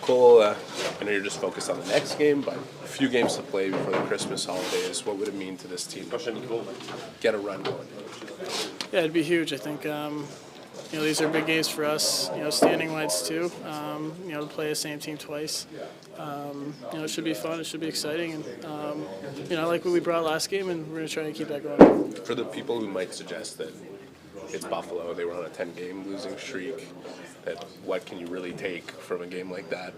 Cole, I know you're just focused on the next game, but a few games to play before the Christmas holidays. What would it mean to this team? Get a run going. Yeah, it'd be huge. I think these are big games for us. Standing wise too. To play the same team twice. It should be fun. It should be exciting, and I like what we brought last game, and we're gonna try to keep that going. For the people who might suggest that it's Buffalo, they were on a 10-game losing streak, that what can you really take from a game like that?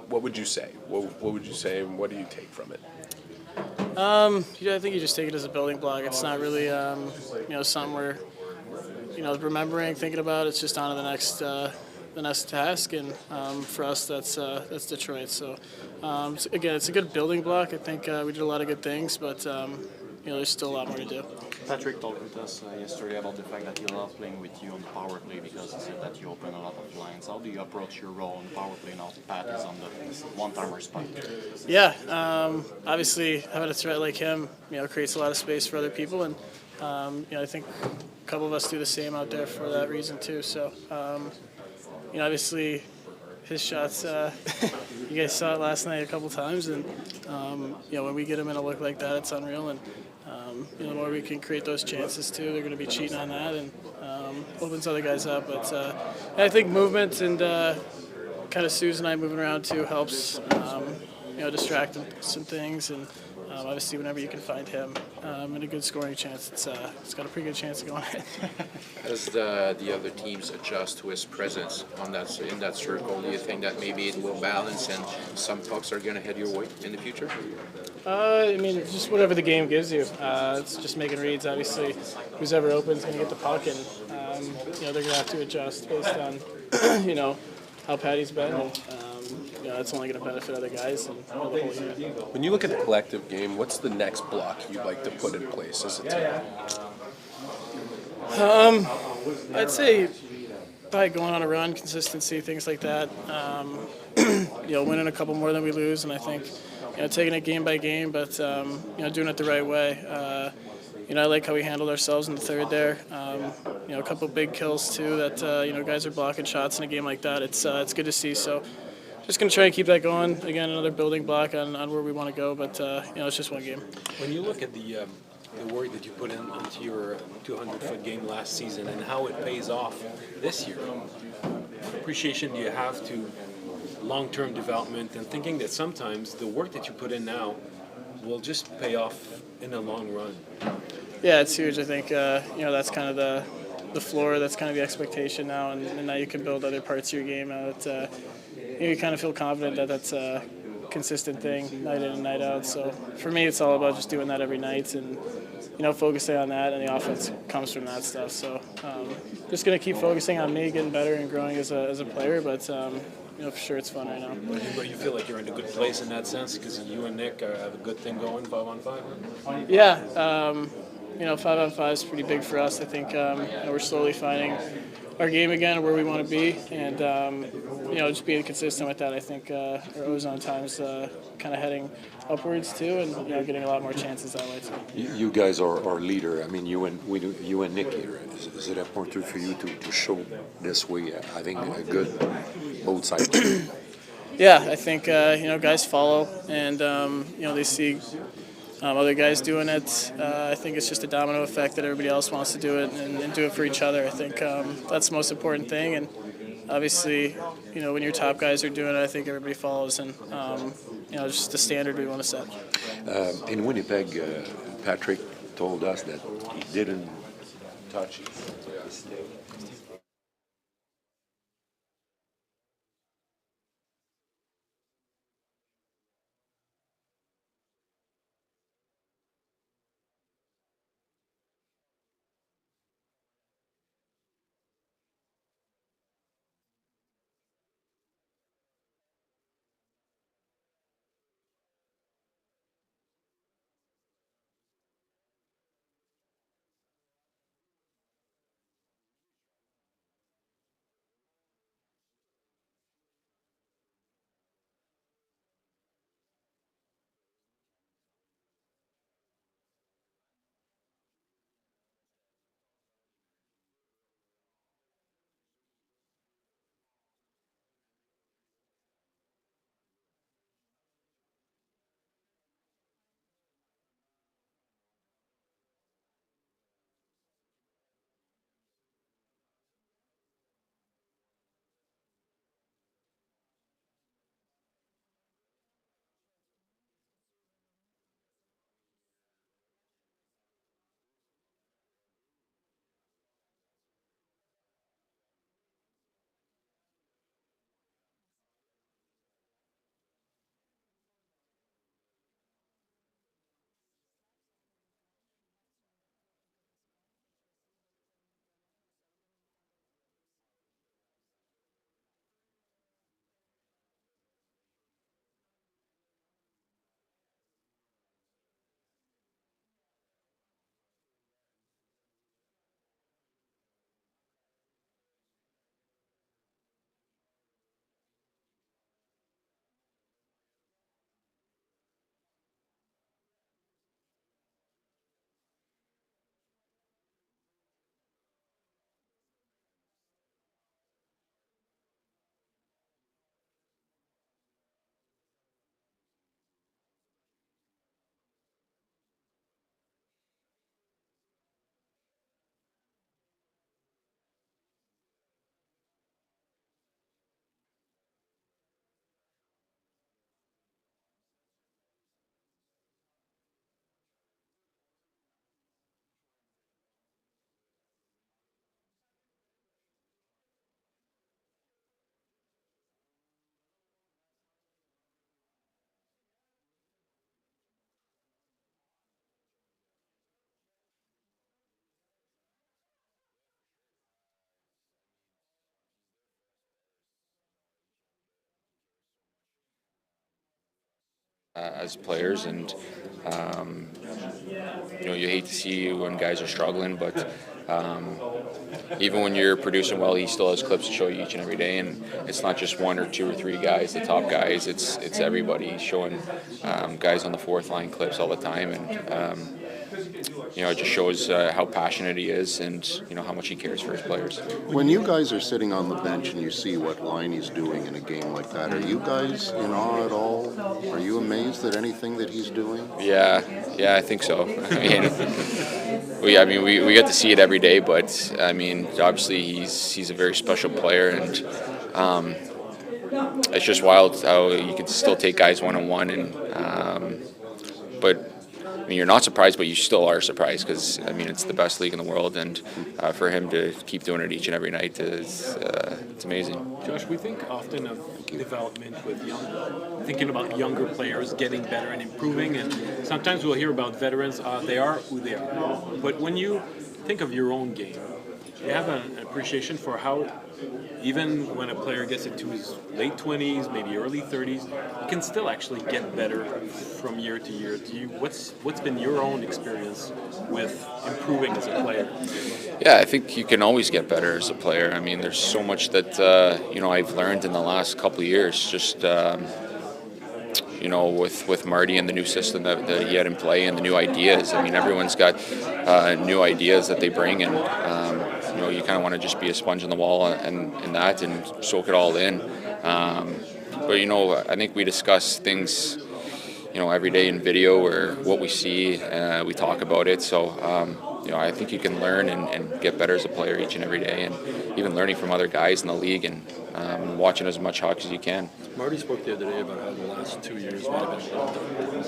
What would you say? What would you say, and what do you take from it? I think you just take it as a building block. It's not really something we're remembering, thinking about. It's just on to the next task, and for us that's Detroit. So again, it's a good building block. I think we did a lot of good things, but there's still a lot more to do. Patrick talked with us yesterday about the fact that he loves playing with you on the power play because he said that you open a lot of lines. How do you approach your role on the power play now? Pat is on the one-timer spot. Yeah, obviously having a threat like him, creates a lot of space for other people, and I think a couple of us do the same out there for that reason too. So, obviously his shots, you guys saw it last night a couple times, and when we get him in a look like that, it's unreal. And the more we can create those chances too, they're going to be cheating on that, and opens other guys up. But I think movement and kind of Suze and I moving around too helps, distract him some things, and obviously whenever you can find him and a good scoring chance, it's got a pretty good chance of going in. As the other teams adjust to his presence in that circle, do you think that maybe it will balance and some pucks are going to head your way in the future? Just whatever the game gives you. It's just making reads. Obviously, who's ever open is going to get the puck, and they're going to have to adjust based on how Patty's been. And, that's only going to benefit other guys and the whole unit. When you look at the collective game, what's the next block you'd like to put in place as a team? I'd say by going on a run, consistency, things like that. Winning a couple more than we lose, and I think taking it game by game, but doing it the right way. I like how we handled ourselves in the third there. A couple big kills too. That guys are blocking shots in a game like that. It's good to see. So just going to try and keep that going. Again, another building block on where we want to go, but it's just one game. When you look at the work that you put into your 200-foot game last season and how it pays off this year, appreciation do you have to long-term development and thinking that sometimes the work that you put in now will just pay off in the long run? Yeah, it's huge. I think that's kind of the floor. That's kind of the expectation now, and now you can build other parts of your game out. You kind of feel confident that that's a consistent thing, night in and night out. So for me, it's all about just doing that every night and focusing on that, and the offense comes from that stuff. So just going to keep focusing on me getting better and growing as a player, but for sure it's fun right now. But you feel like you're in a good place in that sense because you and Nick have a good thing going 5-on-5? Yeah, 5-on-5 is pretty big for us. I think we're slowly finding our game again, where we want to be, and just being consistent with that. I think our ozone time's kind of heading upwards too, and getting a lot more chances that way too. You guys are leader. You and Nick here. Is it important for you to show this way, having a good both sides? Yeah, I think guys follow, and they see other guys doing it. I think it's just a domino effect that everybody else wants to do it and do it for each other. I think that's the most important thing, and obviously, when your top guys are doing it, I think everybody follows, and it's just the standard we want to set. In Winnipeg, Patrick told us that he didn't touch his stick. as players, and you hate to see when guys are struggling, but even when you're producing well, he still has clips to show you each and every day, and it's not just one or two or three guys, the top guys. It's everybody. He's showing guys on the fourth line clips all the time, and it just shows how passionate he is, and how much he cares for his players. When you guys are sitting on the bench and you see what line he's doing in a game like that, are you guys in awe at all? Are you amazed at anything that he's doing? Yeah, I think so. We get to see it every day, but obviously he's a very special player, and it's just wild how you can still take guys one-on-one, and but you're not surprised, but you still are surprised because it's the best league in the world, and for him to keep doing it each and every night is it's amazing. Josh, we think often of development with thinking about younger players getting better and improving, and sometimes we'll hear about veterans, they are who they are. But when you think of your own game, you have an appreciation for how, even when a player gets into his late 20s, maybe early 30s, he can still actually get better from year to year. What's been your own experience with improving as a player? Yeah, I think you can always get better as a player. There's so much that I've learned in the last couple of years. Just with Marty and the new system that he had in play and the new ideas. Everyone's got new ideas that they bring, and you kind of want to just be a sponge on the wall and soak it all in. But I think we discuss things every day in video, or what we see, we talk about it. So I think you can learn and get better as a player each and every day, and even learning from other guys in the league, and watching as much hockey as you can. Marty spoke the other day about how the last 2 years might have been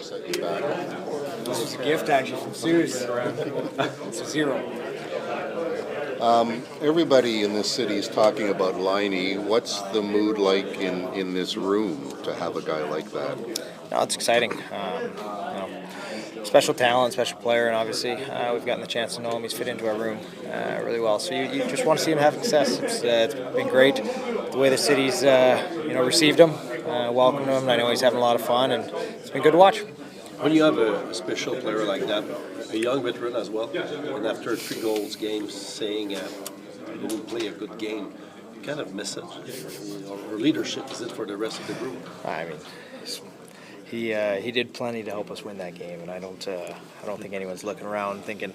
set you back? It's a gift actually from Sue's. It's a 0. Everybody in this city is talking about Liney. What's the mood like in this room to have a guy like that? No, it's exciting. Special talent, special player, and obviously we've gotten the chance to know him. He's fit into our room really well. So you just want to see him have success. It's been great the way the city's received him, welcomed him. I know he's having a lot of fun, and it's been good to watch. When you have a special player like that, a young veteran as well, and after 3 goals games saying he didn't play a good game, you kind of miss it. Or leadership is it for the rest of the group? I mean, he did plenty to help us win that game, and I don't think anyone's looking around thinking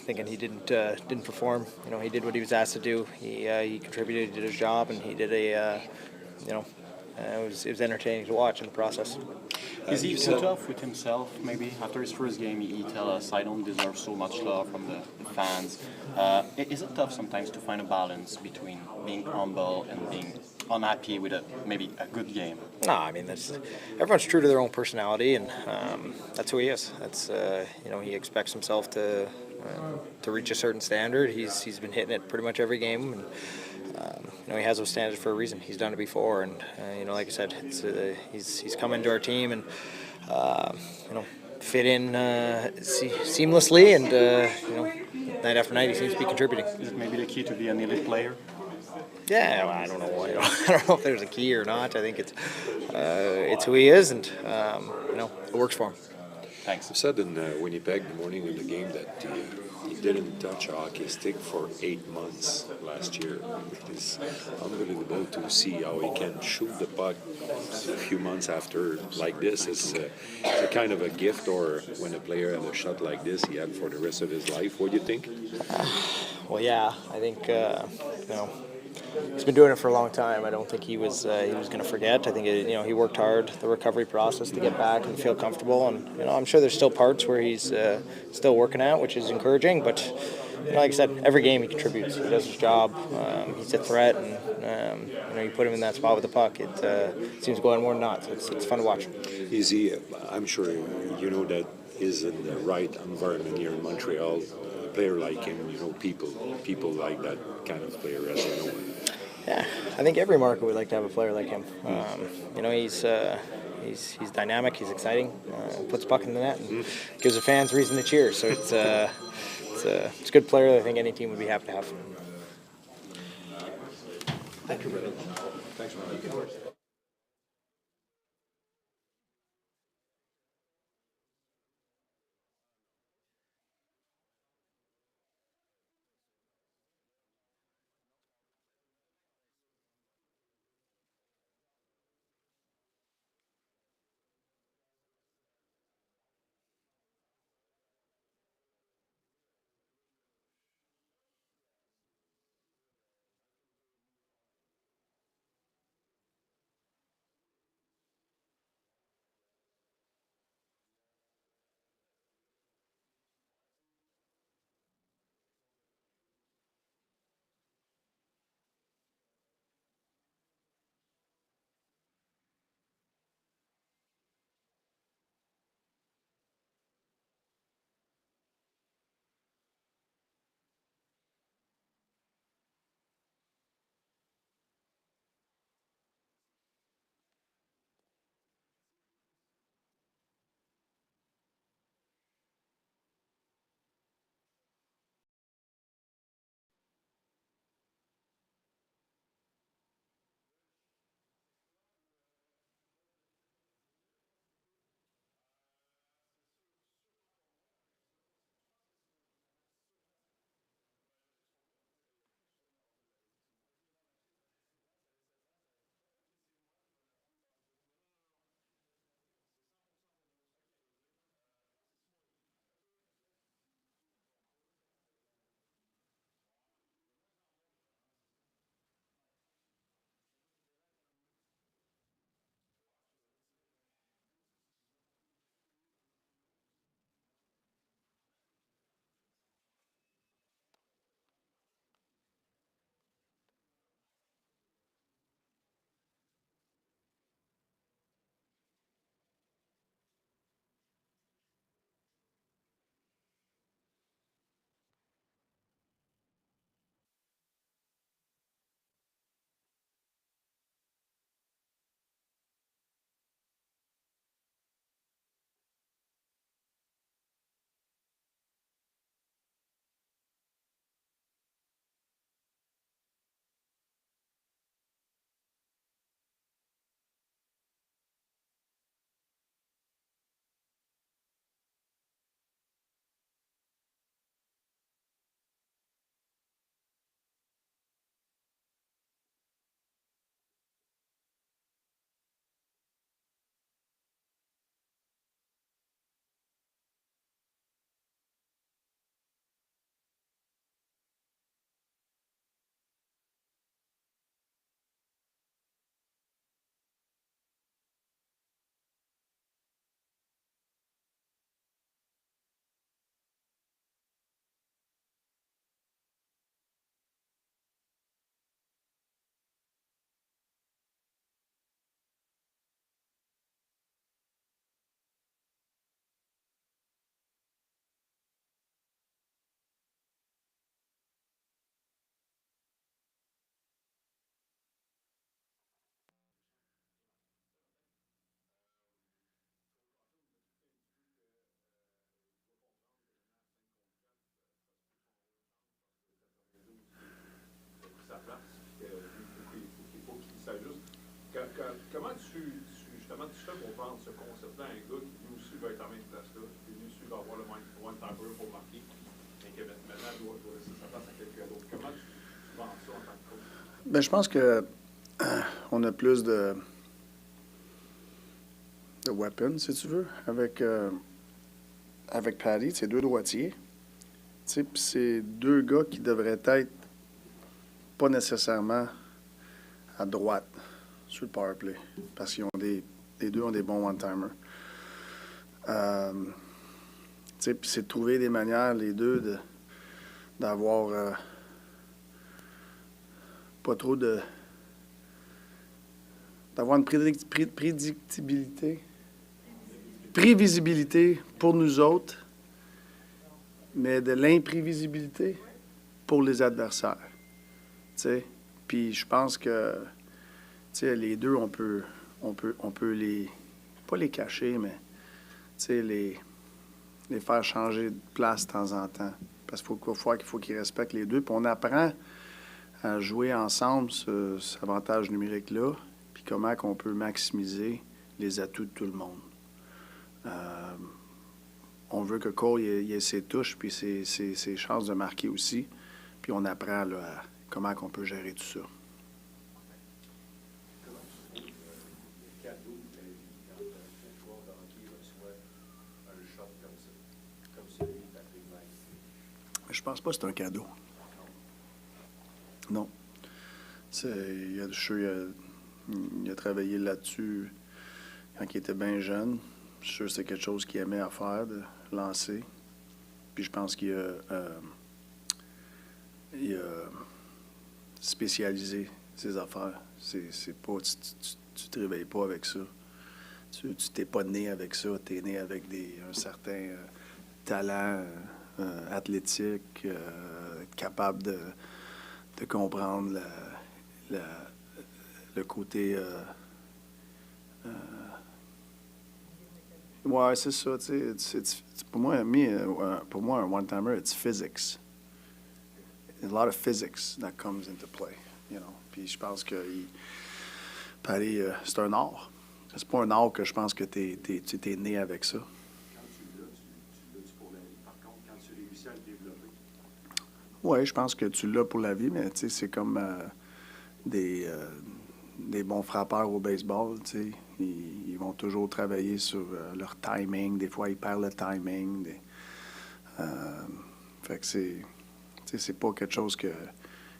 he didn't perform. He did what he was asked to do. He contributed, he did his job, and he did it was entertaining to watch in the process. Is he too tough with himself? Maybe after his first game, he tell us, "I don't deserve so much love from the fans." Is it tough sometimes to find a balance between being humble and being unhappy with maybe a good game? No, I mean everyone's true to their own personality, and that's who he is. That's he expects himself to reach a certain standard. He's been hitting it pretty much every game, and he has those standards for a reason. He's done it before, and like I said, he's come into our team and fit in seamlessly, and night after night he seems to be contributing. Is it maybe the key to be an elite player? Yeah, well, I don't know. I don't know if there's a key or not. I think it's who he is, and it works for him. Thanks. You said in Winnipeg the morning of the game that he didn't touch a hockey stick for 8 months last year. It's unbelievable to see how he can shoot the puck a few months after like this. It's a kind of a gift, or when a player has a shot like this, he had for the rest of his life. What do you think? Well, yeah, I think he's been doing it for a long time. I don't think he was going to forget. I think he worked hard the recovery process to get back and feel comfortable. And I'm sure there's still parts where he's still working at, which is encouraging. But like I said, every game he contributes. He does his job. He's a threat, and you put him in that spot with the puck. It seems to go on more than not. So it's fun to watch. Is he? I'm sure you know that is in the right environment here in Montreal. A player like him, people like that kind of player, as you know. Yeah, I think every market would like to have a player like him. He's dynamic, he's exciting, puts the puck in the net, and gives the fans reason to cheer. So it's a good player that I think any team would be happy to have. Thank you, brother. Thanks, man. Comment justement tu fais pour vendre ce concept-là à un gars qui lui aussi va être à la même place-là, qui lui aussi va avoir le one-timer pour marquer, mais que maintenant doit laisser sa place à quelqu'un d'autre. Comment tu vends ça en tant que coach? Ben, je pense que on a plus de weapons, si tu veux, avec Patty. C'est deux droitiers. Puis c'est deux gars qui devraient être pas nécessairement à droite sur le power play, parce qu'ils ont les deux ont des bons one-timers. Puis c'est de trouver des manières, les deux, d'avoir pas trop d'avoir une prévisibilité pour nous autres, mais de l'imprévisibilité pour les adversaires. Puis je pense que les deux, on peut les, pas les cacher, mais les faire changer de place de temps en temps. Parce qu'il faut qu'ils respectent les deux. Puis on apprend à jouer ensemble cet avantage numérique-là, puis comment on peut maximiser les atouts de tout le monde. On veut que Cole il ait ses touches puis ses chances de marquer aussi. Puis on apprend là, à comment on peut gérer tout ça. Je pense pas que c'est un cadeau. Non. Il a travaillé là-dessus quand il était bien jeune. Je suis sûr que c'est quelque chose qu'il aimait à faire, de lancer. Puis je pense qu'il a spécialisé ses affaires. C'est pas, tu te réveilles pas avec ça. Tu t'es pas né avec ça. Tu es né avec un certain talent athlétique, être capable de comprendre le côté... ouais, c'est ça. Pour moi, un one-timer, it's physics. A lot of physics that comes into play, you know. Puis je pense que Patty, c'est un art. C'est pas un art que je pense que tu es né avec ça. Oui, je pense que tu l'as pour la vie, mais c'est comme des bons frappeurs au baseball. Ils vont toujours travailler sur leur timing. Des fois, ils perdent le timing. Fait que c'est pas quelque chose que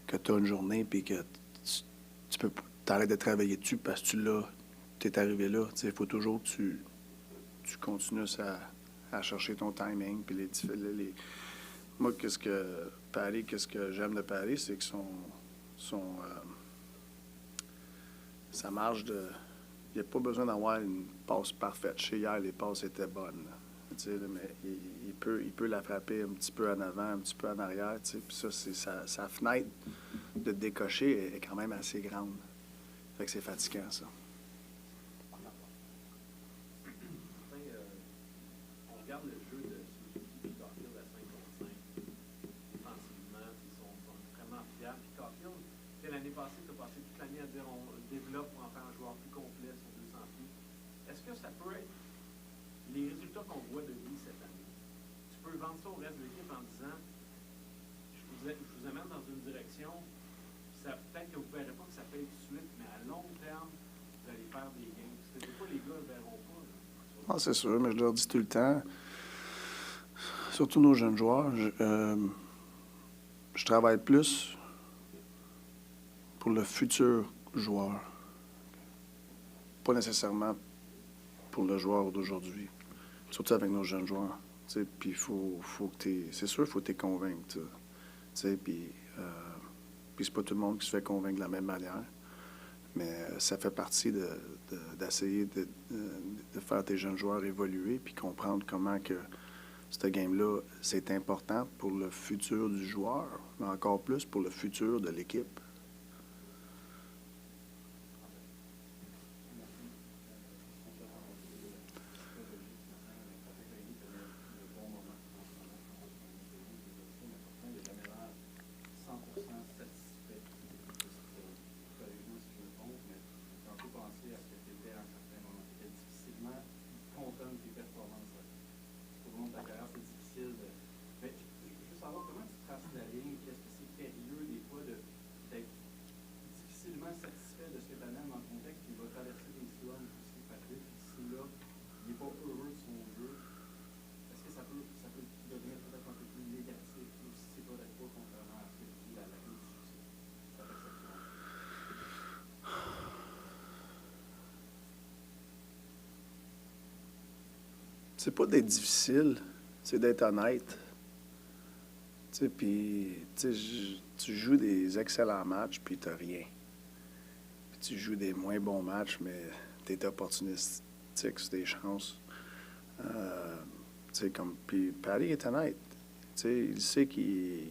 tu as une journée puis que tu peux t'arrêter de travailler dessus parce que tu es arrivé là. Il faut toujours que tu continues à chercher ton timing. Puis moi, qu'est-ce que j'aime de Paris, c'est que sa marge de... Il n'y a pas besoin d'avoir une passe parfaite. Chez hier, les passes étaient bonnes. Mais il peut la frapper un petit peu en avant, un petit peu en arrière. Puis ça, sa fenêtre de décocher est quand même assez grande. Fait que c'est fatigant, ça. On regarde le jeu de Caufield à 5 contre 5. Défensivement, ils sont vraiment fiables. Puis Caufield, l'année passée, tu as passé toute l'année à dire on développe pour en faire un joueur plus complet sur 200 pieds. Est-ce que ça peut être les résultats qu'on voit de lui cette année? Tu peux vendre ça au reste de l'équipe en disant je vous amène dans une direction, peut-être que vous ne verrez pas que ça paye tout de suite, mais à long terme, vous allez faire des gains. Parce que des fois, les gars ne verront pas. Ah, c'est sûr, mais je leur dis tout le temps, surtout nos jeunes joueurs, je travaille plus pour le futur joueur, pas nécessairement pour le joueur d'aujourd'hui, surtout avec nos jeunes joueurs. Puis faut que c'est sûr, il faut que tu les convaincre. Puis c'est pas tout le monde qui se fait convaincre de la même manière, mais ça fait partie d'essayer de faire tes jeunes joueurs évoluer puis comprendre comment que ce game-là, c'est important pour le futur du joueur, mais encore plus pour le futur de l'équipe. c'est pas d'être difficile, c'est d'être honnête. Tu sais, puis tu joues des excellents matchs, puis t'as rien. Puis tu joues des moins bons matchs, mais t'es opportunistique sur tes chances. Tu sais, comme, puis Paris est honnête. Tu sais, il sait qu'il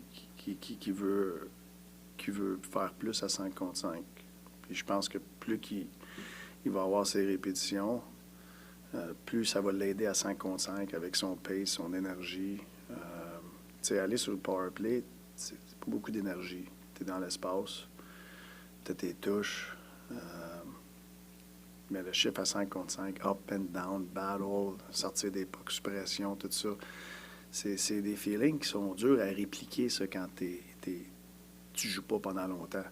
veut faire plus à 5 contre 5. Puis je pense que plus il va avoir ses répétitions, plus ça va l'aider à 5 contre 5 avec son pace, son énergie. Tu sais, aller sur le power play, c'est pas beaucoup d'énergie. Tu es dans l'espace, tu as tes touches. Mais le chiffre à 5 contre 5, up and down, battle, sortir des pucks, suppression, tout ça, c'est des feelings qui sont durs à répliquer, ça, quand tu joues pas pendant longtemps.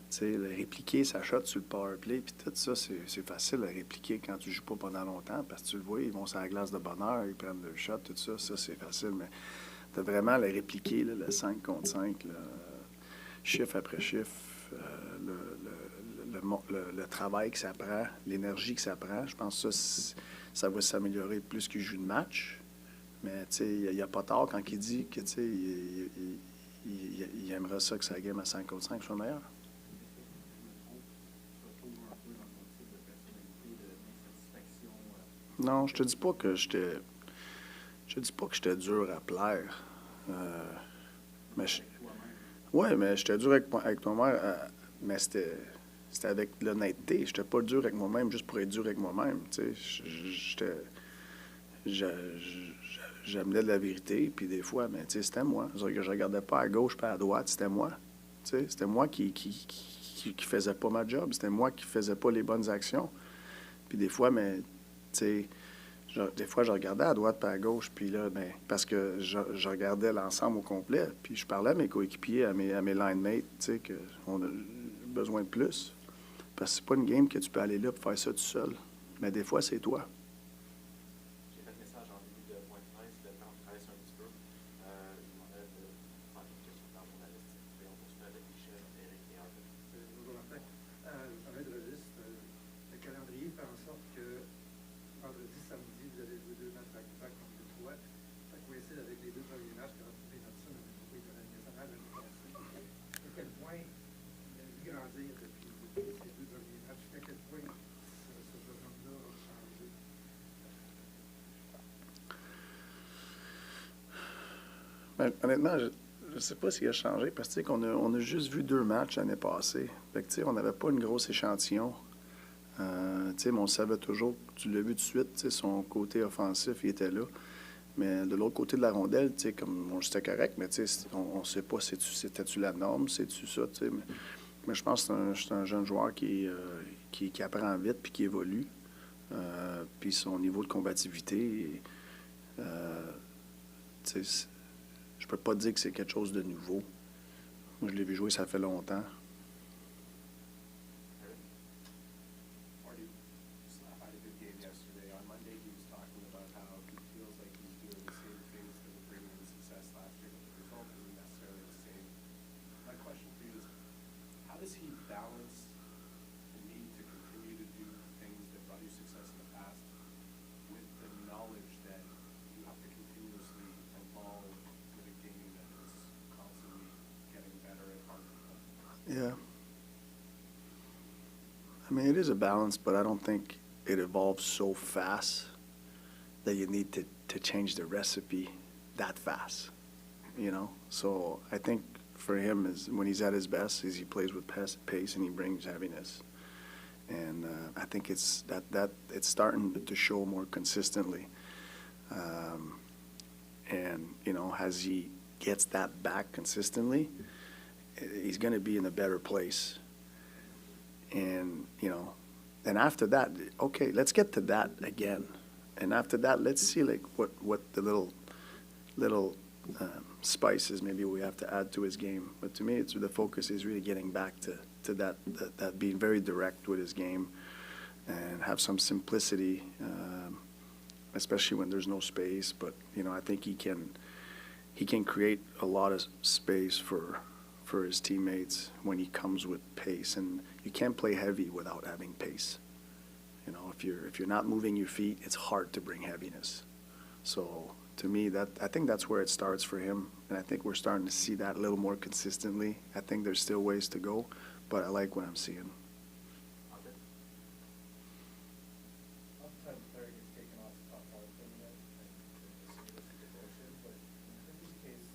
Tu sais, le répliquer sa shot sur le power play, puis tout ça, c'est facile à répliquer quand tu joues pas pendant longtemps, parce que tu le vois, ils vont sur la glace de bonheur, ils prennent le shot, tout ça, c'est facile, mais tu as vraiment le répliquer, là, le 5 contre 5, là, chiffre après chiffre, le travail que ça prend, l'énergie que ça prend, je pense que ça va s'améliorer plus qu'il joue de match. Mais tu sais, il n'y a pas tard quand il dit que tu sais, il aimerait ça que sa game à 5 contre 5 soit meilleure. Non, je te dis pas que j'étais dur à plaire. Mais mais j'étais dur avec toi-même, mais c'était avec l'honnêteté. J'étais pas dur avec moi-même juste pour être dur avec moi-même. Tu sais, j'amenais de la vérité, puis des fois, mais tu sais, c'était moi. Je regardais pas à gauche pas à droite, c'était moi. Tu sais, c'était moi qui faisais pas ma job, c'était moi qui faisais pas les bonnes actions. Puis des fois, mais tu sais, des fois, je regardais à droite pas à gauche, puis là, ben, parce que je regardais l'ensemble au complet, puis je parlais à mes coéquipiers, à mes line mates, tu sais, qu'on a besoin de plus. Parce que c'est pas une game que tu peux aller là pour faire ça tout seul. Mais des fois, c'est toi. J'ai fait le message en début de point de presse, le temps de presse un petit peu. Je demandais de faire une question par journaliste. Et on continue avec Michel, Eric et Arthur. Bonjour Martin. Avec le registre, le calendrier fait en sorte que vendredi, samedi, vous avez joué 2 matchs back-to-back contre Détroit. Ça coïncide avec les 2 premiers matchs que Raphaël Natson avait joué dans la nationale l'année passée. À quel point il a vu grandir depuis ces 2 premiers matchs? À quel point ce jeune homme-là a changé? Ben, honnêtement, je ne sais pas s'il a changé parce que, tu sais, on a juste vu 2 matchs l'année passée. Fait que, tu sais, on n'avait pas une grosse échantillon. Tu sais, mais on savait toujours, tu l'as vu tout de suite, tu sais, son côté offensif, il était là. Mais de l'autre côté de la rondelle, tu sais, comme c'était correct, mais tu sais, on ne sait pas, c'était-tu la norme, c'est-tu ça, tu sais. Mais je pense que c'est un jeune joueur qui apprend vite puis qui évolue. Puis son niveau de combativité, tu sais, je peux pas dire que c'est quelque chose de nouveau. Moi, je l'ai vu jouer, ça fait longtemps. Yeah. I mean, it is a balance, but I don't think it evolves so fast that you need to change the recipe that fast, you know? So I think for him, is when he's at his best, is he plays with pace and he brings heaviness. And I think it's it's starting to show more consistently. And, you know, as he gets that back consistently, he's going to be in a better place. And, you know, and after that, okay, let's get to that again. And after that, let's see, like, what the little spices maybe we have to add to his game. But to me, the focus is really getting back to that being very direct with his game and have some simplicity, especially when there's no space. But, you know, I think he can create a lot of space for his teammates when he comes with pace, and you can't play heavy without having pace. You know, if you're not moving your feet, it's hard to bring heaviness. So to me, I think that's where it starts for him, and I think we're starting to see that a little more consistently. I think there's still ways to go, but I like what I'm seeing. Oftentimes the player gets taken off the top power play unit and just with the devotion, but in Kirby's case,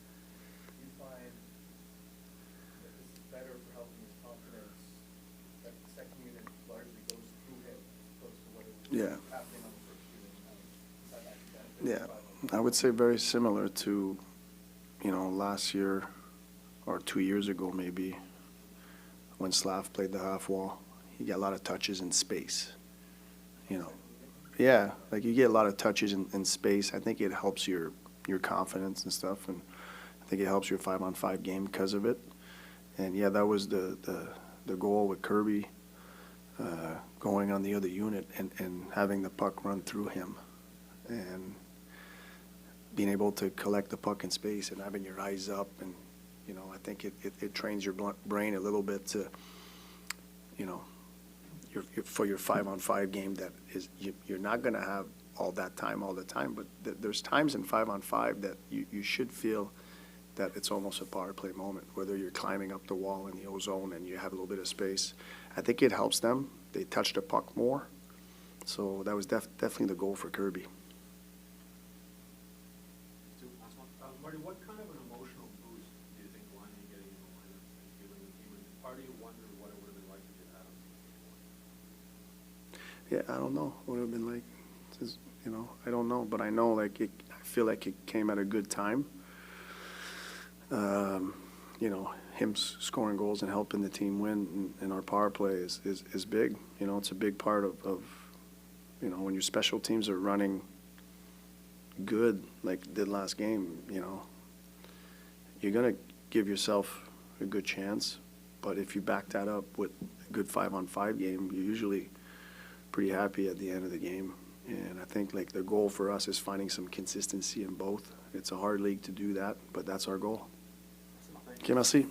you find that this is better for helping his confidence, that the second unit largely goes through him as opposed to what it was Yeah. happening on the first unit. Is that accidental? Yeah, I would say very similar to, last year or 2 years ago maybe, when Slav played the half wall. He got a lot of touches in space, Yeah, like you get a lot of touches in space. I think it helps your confidence and stuff, and I think it helps your 5-on-5 game because of it. And yeah, that was the goal with Kirby going on the other unit and having the puck run through him. And being able to collect the puck in space and having your eyes up, and I think it trains your brain a little bit to, for your 5-on-5 game that is you're not going to have all that time all the time, but there's times in 5-on-5 that you should feel that it's almost a power play moment, whether you're climbing up the wall in the O-zone and you have a little bit of space. I think it helps them. They touch the puck more, so that was definitely the goal for Kirby. Marty, what kind of an emotional boost do you think Lonnie getting in the lineup is giving the team? And part of you wonder what it would have been like if you had him. Yeah, I don't know what it would have been like. I don't know, but I know I feel like it came at a good time. Him scoring goals and helping the team win in our power play is big. It's a big part of when your special teams are running good like did last game, you're going to give yourself a good chance. But if you back that up with a good 5-on-5 game, you're usually pretty happy at the end of the game. And I think the goal for us is finding some consistency in both. It's a hard league to do that, but that's our goal. Okay, merci.